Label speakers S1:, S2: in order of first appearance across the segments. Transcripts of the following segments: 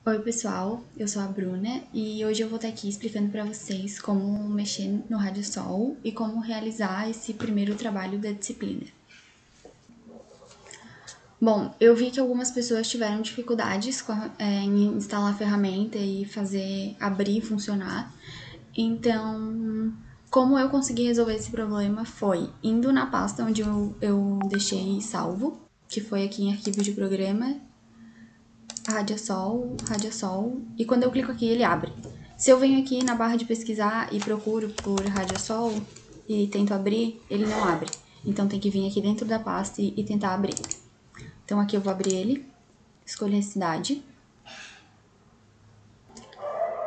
S1: Oi pessoal, eu sou a Bruna e hoje eu vou estar aqui explicando para vocês como mexer no Radiosol e como realizar esse primeiro trabalho da disciplina. Bom, eu vi que algumas pessoas tiveram dificuldades em instalar a ferramenta e abrir e funcionar, então como eu consegui resolver esse problema foi indo na pasta onde eu deixei salvo, que foi aqui em arquivo de programa, Radiosol, e quando eu clico aqui ele abre. Se eu venho aqui na barra de pesquisar e procuro por Radiosol e tento abrir, ele não abre. Então tem que vir aqui dentro da pasta e tentar abrir. Então aqui eu vou abrir ele, escolher a cidade.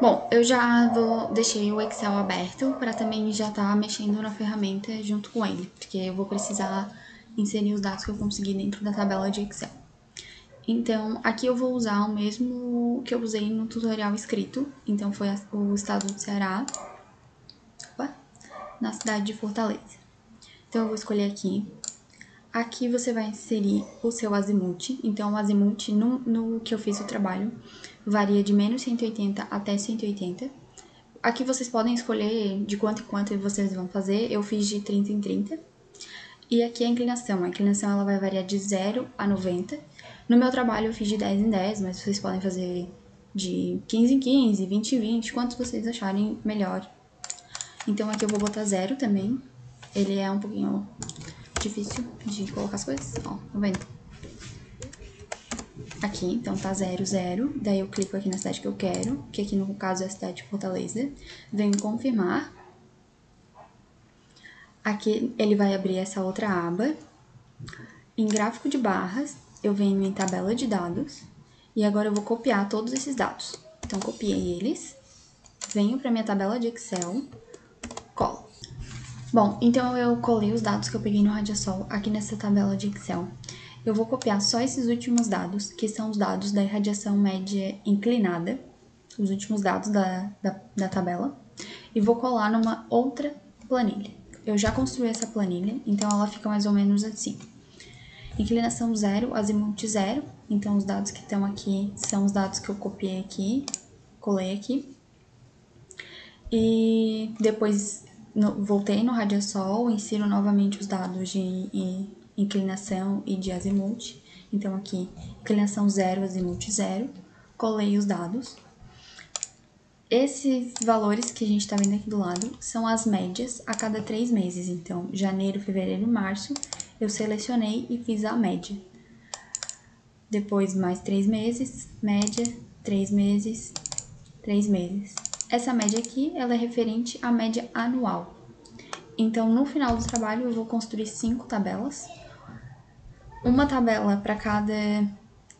S1: Bom, eu já deixei o Excel aberto para também já estar mexendo na ferramenta junto com ele, porque eu vou precisar inserir os dados que eu consegui dentro da tabela de Excel. Então, aqui eu vou usar o mesmo que eu usei no tutorial escrito. Então, foi o estado do Ceará, na cidade de Fortaleza. Então, eu vou escolher aqui. Aqui você vai inserir o seu azimuth. Então, o azimuth, no que eu fiz o trabalho, varia de menos 180 até 180. Aqui vocês podem escolher de quanto em quanto vocês vão fazer. Eu fiz de 30 em 30. E aqui a inclinação. A inclinação ela vai variar de 0 a 90. No meu trabalho eu fiz de 10 em 10, mas vocês podem fazer de 15 em 15, 20 em 20, quantos vocês acharem melhor. Então aqui eu vou botar 0 também. Ele é um pouquinho difícil de colocar as coisas. Ó, tá vendo? Aqui, então tá 0, 0. Daí eu clico aqui na cidade que eu quero, que aqui no caso é a cidade de Fortaleza. Venho em confirmar. Aqui ele vai abrir essa outra aba. Em gráfico de barras, eu venho em tabela de dados e agora eu vou copiar todos esses dados. Então, copiei eles, venho para minha tabela de Excel, colo. Bom, então eu colei os dados que eu peguei no Radiosol aqui nessa tabela de Excel. Eu vou copiar só esses últimos dados, que são os dados da irradiação média inclinada, os últimos dados da tabela, e vou colar numa outra planilha. Eu já construí essa planilha, então ela fica mais ou menos assim. Inclinação 0, azimuth 0. Então, os dados que estão aqui são os dados que eu copiei aqui, colei aqui. E depois voltei no Radiosol, insiro novamente os dados de inclinação e de azimuth. Então, aqui, inclinação 0, azimuth 0. Colei os dados. Esses valores que a gente está vendo aqui do lado são as médias a cada 3 meses. Então, janeiro, fevereiro e março, eu selecionei e fiz a média. Depois, mais 3 meses, média, 3 meses, 3 meses. Essa média aqui, ela é referente à média anual. Então, no final do trabalho, eu vou construir 5 tabelas. Uma tabela para cada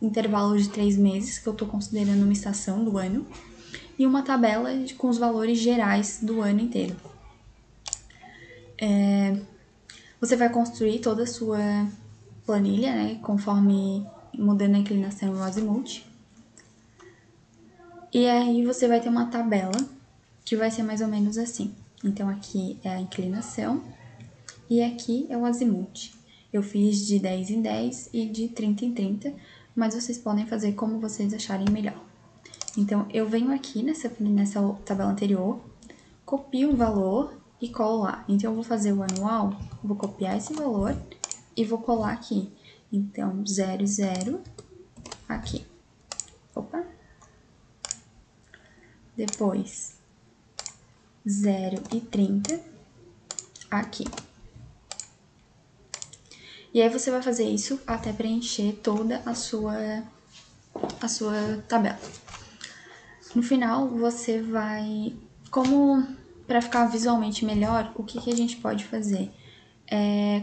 S1: intervalo de 3 meses, que eu estou considerando uma estação do ano. E uma tabela com os valores gerais do ano inteiro. Você vai construir toda a sua planilha, né, conforme mudando a inclinação e o azimuth. E aí você vai ter uma tabela que vai ser mais ou menos assim. Então, aqui é a inclinação e aqui é o azimuth. Eu fiz de 10 em 10 e de 30 em 30, mas vocês podem fazer como vocês acharem melhor. Então, eu venho aqui nessa tabela anterior, copio um valor e colo lá. Então, eu vou fazer o anual, vou copiar esse valor e vou colar aqui. Então, 0, 0, aqui. Opa! Depois, 0 e 30, aqui. E aí você vai fazer isso até preencher toda a sua tabela. No final, você vai... Como para ficar visualmente melhor, o que a gente pode fazer? É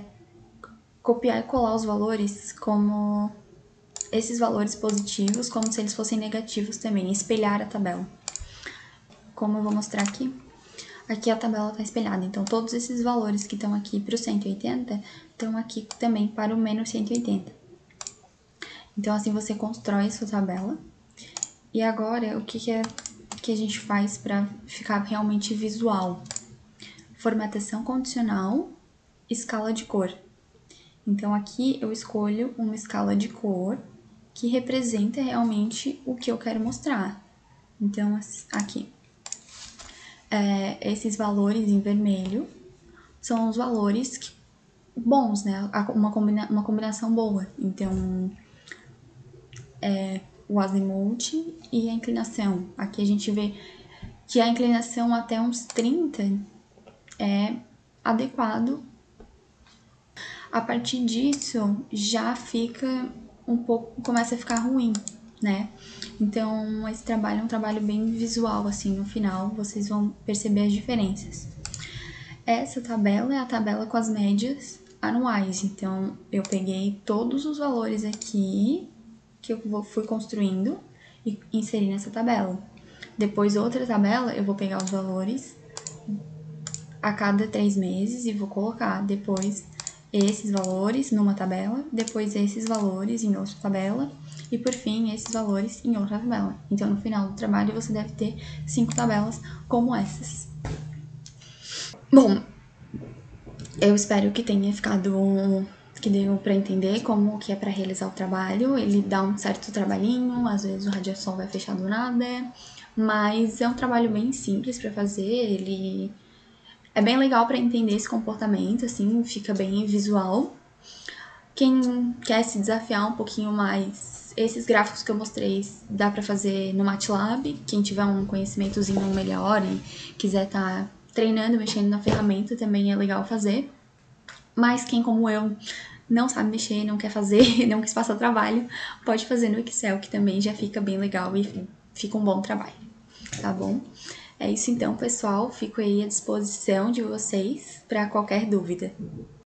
S1: copiar e colar os valores como esses valores positivos, como se eles fossem negativos também, espelhar a tabela. Como eu vou mostrar aqui. Aqui a tabela está espelhada, então todos esses valores que estão aqui para o 180 estão aqui também para o menos 180. Então, assim você constrói a sua tabela. E agora, o que a gente faz para ficar realmente visual? Formatação condicional, escala de cor. Então, aqui eu escolho uma escala de cor que representa realmente o que eu quero mostrar. Então, aqui, esses valores em vermelho são os valores bons, né? Uma combinação boa. Então, o azimuth e a inclinação. Aqui a gente vê que a inclinação até uns 30 é adequado. A partir disso, já fica um pouco, começa a ficar ruim, né? Então, esse trabalho é um trabalho bem visual, assim, no final vocês vão perceber as diferenças. Essa tabela é a tabela com as médias anuais, então eu peguei todos os valores aqui que eu fui construindo e inseri nessa tabela. Depois, outra tabela, eu vou pegar os valores a cada 3 meses e vou colocar depois esses valores numa tabela, depois esses valores em outra tabela e, por fim, esses valores em outra tabela. Então, no final do trabalho, você deve ter 5 tabelas como essas. Bom, eu espero que tenha ficado, que deu pra entender como que é pra realizar o trabalho. Ele dá um certo trabalhinho, às vezes o radiosol vai fechar do nada, mas é um trabalho bem simples pra fazer, ele é bem legal pra entender esse comportamento, assim, fica bem visual. Quem quer se desafiar um pouquinho mais, esses gráficos que eu mostrei dá pra fazer no MATLAB. Quem tiver um conhecimentozinho melhor e quiser tá treinando, mexendo na ferramenta, também é legal fazer. Mas quem, como eu, não sabe mexer, não quer fazer, não quis passar trabalho, pode fazer no Excel, que também já fica bem legal e fica um bom trabalho, tá bom? É isso então, pessoal. Fico aí à disposição de vocês para qualquer dúvida.